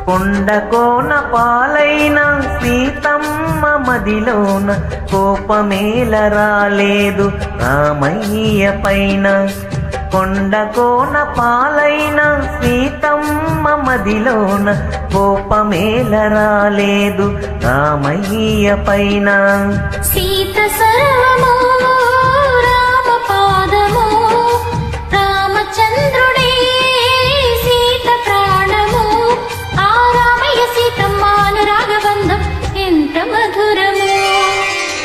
కొండకోన పాలైన సీతమ్మ మదిలోన కోపమేల రాలేదు రామయ్య పైన. కొండకోన పాలైన సీతమ్మ మదిలోన కోపమేల రాలేదు రామయ్య పైన. సీత సర్వము రామ పాదము, రామచంద్రుడే సీత ప్రాణము. ఆ రామయ్య సీతమ్మ అనురాగబంధం ఎంత మధురము.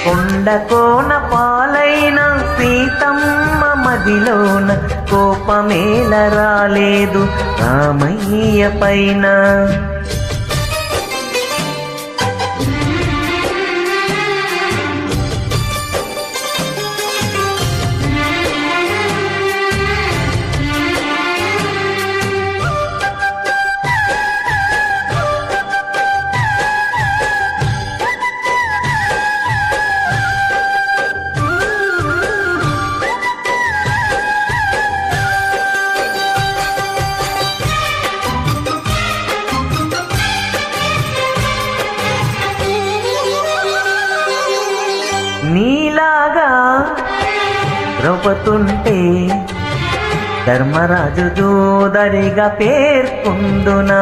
కొండకోన పాలైన సీతమ్మ మదిలోన కోపమేల రాలేదు రామయ్య పైన. నీలాగా ద్రౌపతుంటే ధర్మరాజు జోదరిగా పేర్కొందునా,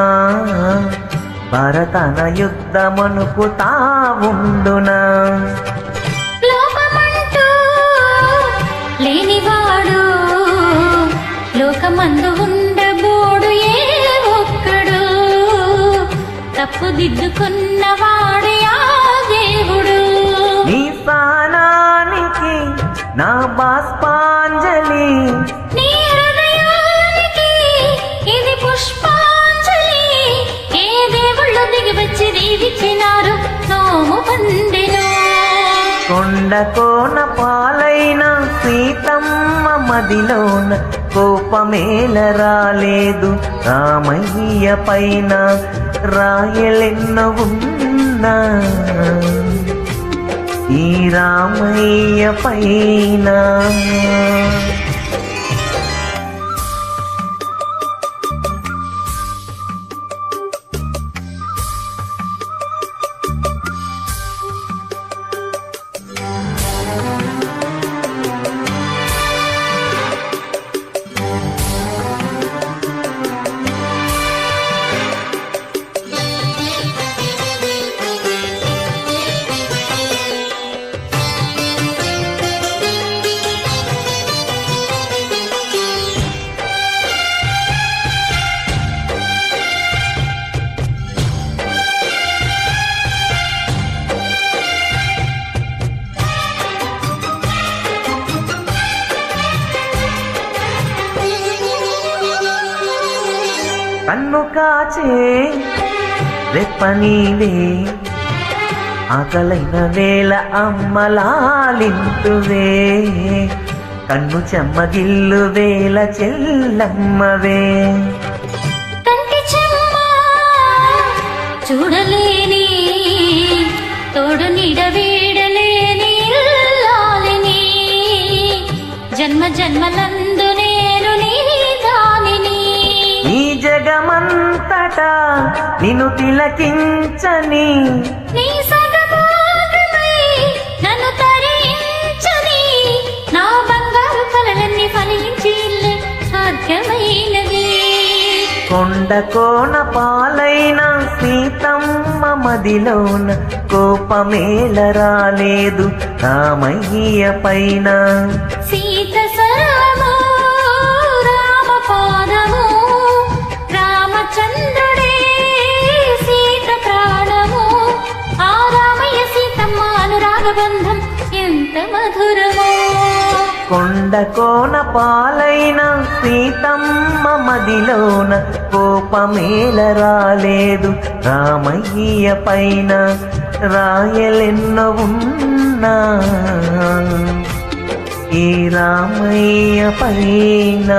భారతన యుద్ధమనుకుతా ఉండునా. లోపమంటూ లేనివాడు లోకమందు ఉండబోడు ఏ ఒక్కడు, తప్పుదిద్దుకున్నవాడు ఆ దేవుడు. నీ స్థానానికి నా బాష్పాంజలి, నీ హృదయానికి ఇది పుష్పాంజలి. ఏ దేవుళ్ళు దిగి వచ్చి దీవించినారు నోము పండెను. కొండకోన పాలైన సీతమ్మ మదిలోన కోపమేల రాలేదు రామయ్య పైన. రాయలెన్నో ఉన్నా ఈ రామయ్య పైన. కన్ను కాచే రెప్పనీవే, ఆకలైన వేళ అమ్మలాలింతువే. కన్ను చెమ్మగిల్లు వేళ చెల్లమ్మవే. కంటి చెమ్మ చూడలేని తోడు నీడ వీడలేని ఇల్లాలిని, జన్మ జన్మలందు నేను నీ దానిని. ఈ జగమంతటా నిన్ను తిలకించని, నీ సగభాగమై నన్ను తరించని, నా బంగారు కలలన్నీ ఫలించి ఇల్లే సాధ్యమైనది. కొండకోన పాలైన సీతమ్మ మదిలోన కోపమేల రాలేదు రామయ్య పైన. సీత సర్వము రామ పాదము, రామచంద్రుడే సీత ప్రాణము. ఆ రామయ్య సీతమ్మ అనురాగబంధం ఎంత మధురమో. కొండకోన పాలైన సీతమ్మ మదిలోన కోపమేల రాలేదు రామయ్య పైన. రాయలెన్నో ఉన్నా ఈ రామయ్య పైన.